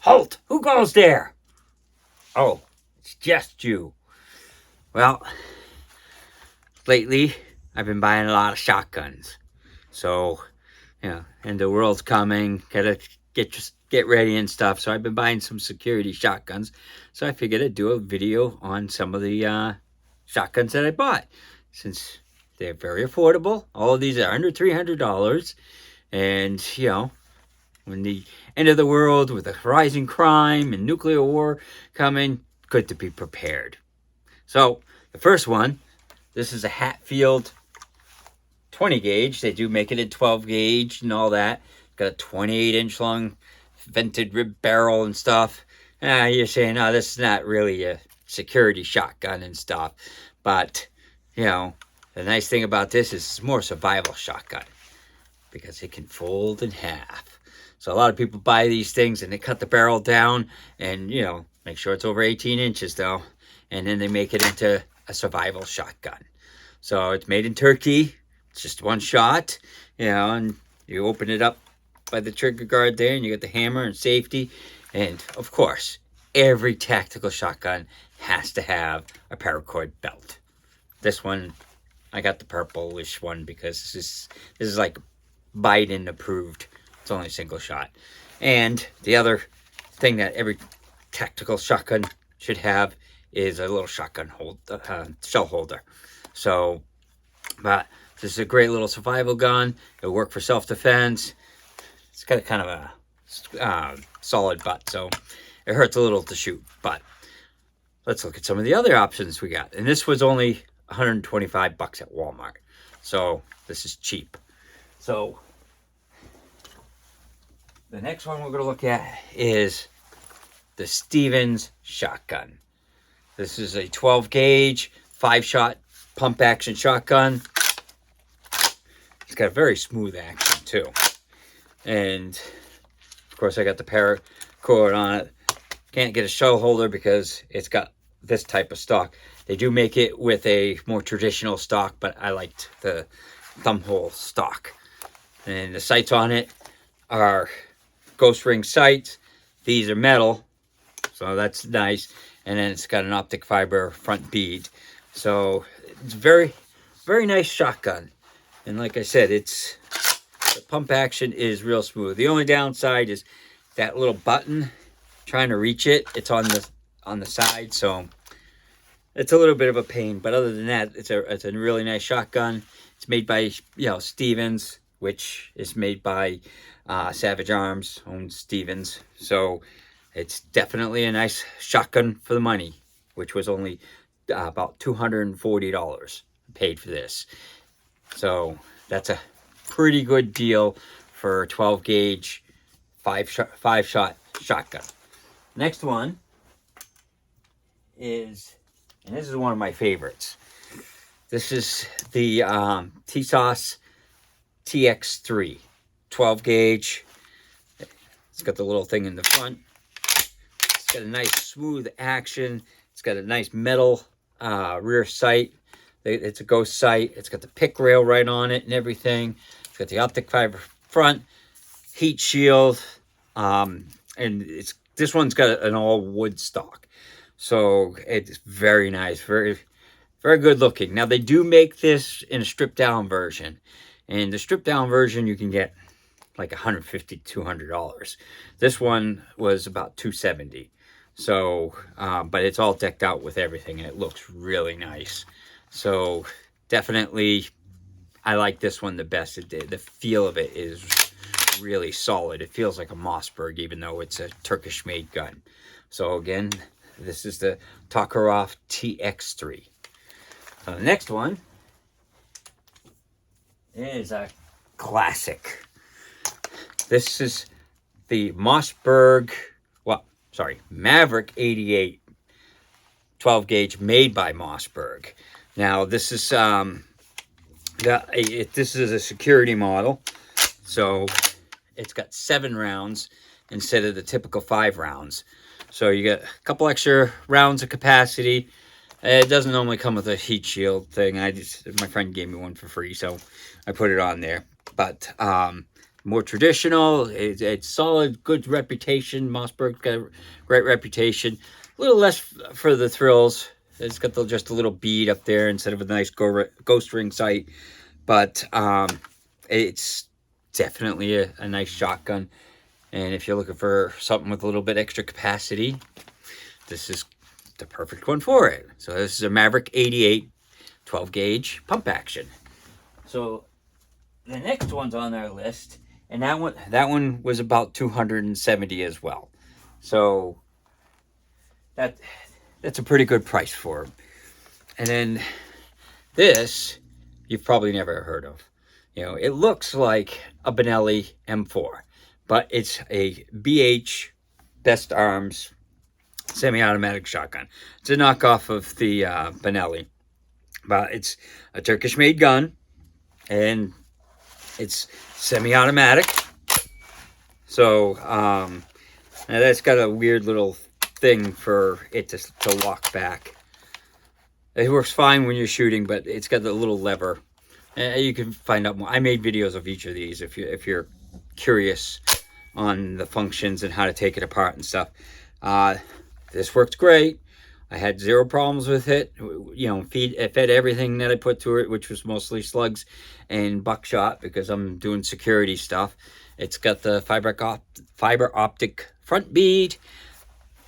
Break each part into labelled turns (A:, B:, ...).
A: Halt! Who goes there? Oh, it's just you. Well, lately I've been buying a lot of shotguns. So, and the world's coming. Gotta get ready and stuff. So I've been buying some security shotguns. So I figured I'd do a video on some of the shotguns that I bought, since they're very affordable. All of these are under $300, and when the end of the world with a rising crime and nuclear war coming, good to be prepared. So the first one, this is a Hatfield 20 gauge. They do make it in 12 gauge and all that. Got a 28-inch long vented rib barrel and stuff. You're saying, oh, this is not really a security shotgun and stuff. But, the nice thing about this is it's more survival shotgun, because it can fold in half. So a lot of people buy these things and they cut the barrel down and, make sure it's over 18 inches though. And then they make it into a survival shotgun. So it's made in Turkey. It's just one shot, and you open it up by the trigger guard there, and you get the hammer and safety. And of course, every tactical shotgun has to have a paracord belt. This one, I got the purplish one because this is like Biden approved. It's only a single shot. And the other thing that every tactical shotgun should have is a little shotgun shell holder. So, but this is a great little survival gun. It'll work for self-defense. It's got kind of a solid butt, so it hurts a little to shoot. But let's look at some of the other options we got. And this was only $125 at Walmart. So this is cheap. So the next one we're going to look at is the Stevens shotgun. This is a 12 gauge, 5-shot pump action shotgun. It's got a very smooth action too. And of course I got the paracord on it. Can't get a shell holder because it's got this type of stock. They do make it with a more traditional stock, but I liked the thumb hole stock. And the sights on it are ghost ring sights. These are metal, so that's nice. And then it's got an optic fiber front bead. So it's very, very nice shotgun. And like I said, the pump action is real smooth. The only downside is that little button, trying to reach it, it's on the side, so it's a little bit of a pain. But other than that, it's a really nice shotgun. It's made by Stevens, which is made by Savage Arms, owns Stevens. So it's definitely a nice shotgun for the money, which was only about $240 paid for this. So that's a pretty good deal for a 12 gauge 5-shot shotgun. Next one is, and this is one of my favorites. This is the Takarov TX3 12 gauge. It's got the little thing in the front. It's got a nice smooth action. It's got a nice metal rear sight. It's a ghost sight. It's got the pick rail right on it and everything. It's got the optic fiber front, heat shield, and this one's got an all wood stock. So it's very nice, very, very good looking. Now they do make this in a stripped down version, and the stripped down version you can get like $150, $200. This one was about $270. So, but it's all decked out with everything, and it looks really nice. So definitely, I like this one the best. The feel of it is really solid. It feels like a Mossberg, even though it's a Turkish-made gun. So again, this is the Takarov TX3. The next one is a classic. This is the Mossberg, Maverick 88 12 gauge made by Mossberg. Now this is this is a security model, so it's got 7 rounds instead of the typical 5 rounds. So you get a couple extra rounds of capacity. It doesn't normally come with a heat shield thing. My friend gave me one for free, so I put it on there. But more traditional. It's solid, good reputation. Mossberg's got a great reputation. A little less for the thrills. It's got just a little bead up there instead of a nice ghost ring sight. But it's definitely a nice shotgun. And if you're looking for something with a little bit extra capacity, this is the perfect one for it. So this is a Maverick 88 12 gauge pump action. So the next one's on our list, and that one was about 270 as well. So that's a pretty good price for them. And then this you've probably never heard of. You know, it looks like a Benelli M4, but it's a BH Best Arms semi-automatic shotgun. It's a knockoff of the Benelli, but it's a Turkish-made gun, and it's semi-automatic. So now that's got a weird little thing for it to lock back. It works fine when you're shooting, but it's got the little lever. And you can find out more. I made videos of each of these if you're curious on the functions and how to take it apart and stuff. This worked great. I had zero problems with it. You know, it fed everything that I put to it, which was mostly slugs and buckshot because I'm doing security stuff. It's got the fiber optic front bead,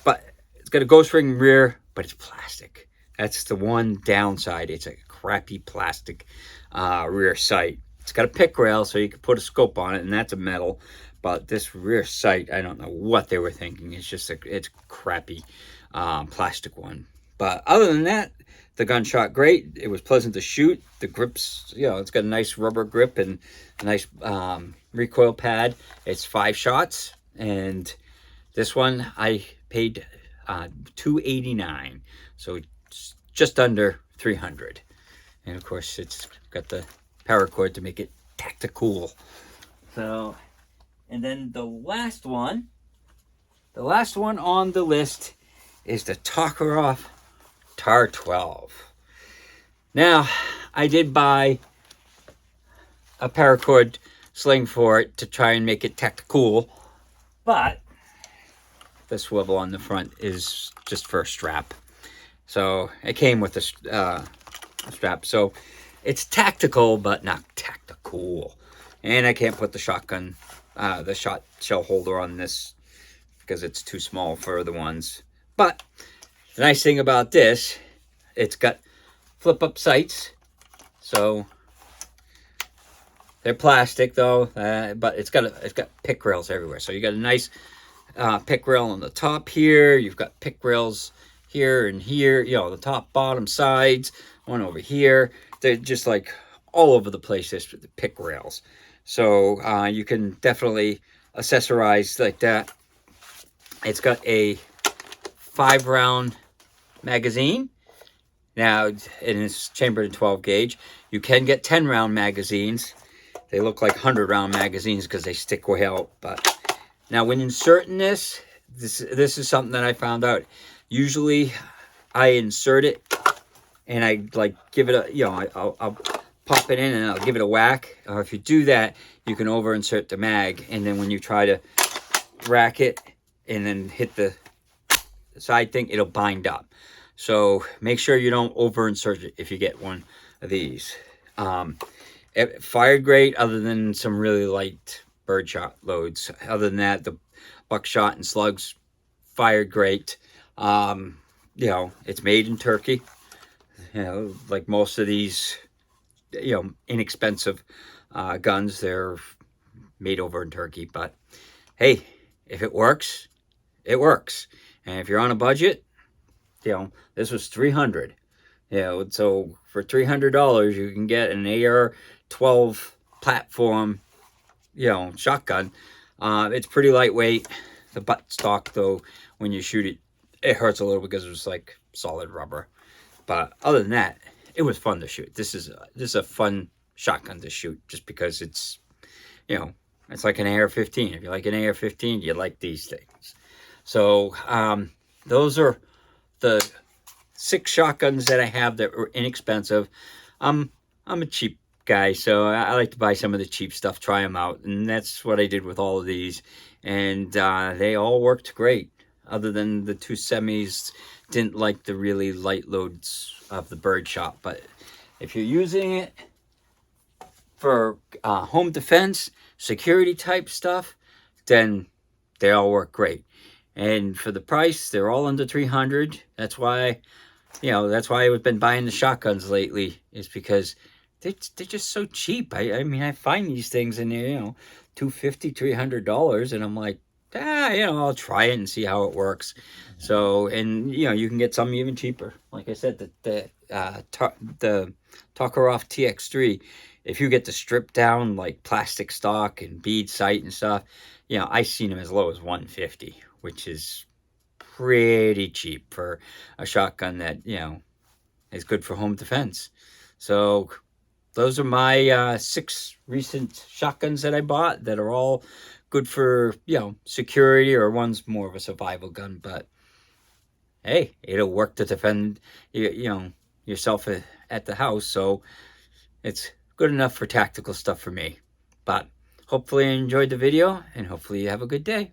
A: but it's got a ghost ring rear, but it's plastic. That's the one downside. It's a crappy plastic rear sight. It's got a pick rail, so you can put a scope on it, and that's a metal. But this rear sight, I don't know what they were thinking. It's just it's crappy plastic one. But other than that, the Gunshot great. It was pleasant to shoot. The grips, you know, it's got a nice rubber grip and a nice recoil pad. It's 5 shots, and this one I paid $289, so it's just under $300. And of course, it's got the paracord to make it tactical. So, and then the last one on the list is the Takarov Tar 12. Now, I did buy a paracord sling for it to try and make it tactical, but the swivel on the front is just for a strap. So it came with a strap. So it's tactical, but not tactical. And I can't put the shotgun, the shot shell holder on this because it's too small for the ones. But the nice thing about this, it's got flip-up sights. So they're plastic though, but it's got pick rails everywhere. So you got a nice pick rail on the top here. You've got pick rails here and here, you know, the top, bottom, sides, one over here. They're just like all over the place, this with the pick rails. So you can definitely accessorize like that. It's got a 5-round magazine. Now, and it's chambered in 12 gauge. You can get 10-round magazines. They look like 100-round magazines because they stick way out. But now, when inserting this is something that I found out. Usually, I insert it and I like give it a, you know, I'll pop it in and I'll give it a whack. If you do that, you can over insert the mag, and then when you try to rack it and then hit the side thing, it'll bind up. So make sure you don't over insert it if you get one of these. It fired great, other than some really light birdshot loads. Other than that, the buckshot and slugs fired great. You know, it's made in Turkey. You know, like most of these, you know, inexpensive guns, they're made over in Turkey. But hey, if it works, it works. And if you're on a budget, you know, this was $300. You know, so for $300, you can get an AR-12 platform, you know, shotgun. It's pretty lightweight. The butt stock, though, when you shoot it, it hurts a little because it's like solid rubber. But other than that, it was fun to shoot. This is a fun shotgun to shoot, just because it's, you know, it's like an AR-15. If you like an AR-15, you like these things. So those are the 6 shotguns that I have that were inexpensive. I'm a cheap guy, so I like to buy some of the cheap stuff, try them out, and that's what I did with all of these. And they all worked great, other than the two semis didn't like the really light loads of the Birdshot. But if you're using it for home defense, security type stuff, then they all work great. And for the price, they're all under 300. That's why, that's why I've been buying the shotguns lately, is because they're just so cheap. I mean, I find these things in there, $250, $300, and I'm like, I'll try it and see how it works. So, and you can get some even cheaper. Like I said, the Takarov TX3, if you get the stripped down like plastic stock and bead sight and stuff, I seen them as low as 150, which is pretty cheap for a shotgun that is good for home defense. So those are my 6 recent shotguns that I bought that are all good for security, or one's more of a survival gun, but hey, it'll work to defend yourself at the house. So it's good enough for tactical stuff for me. But hopefully you enjoyed the video, and hopefully you have a good day.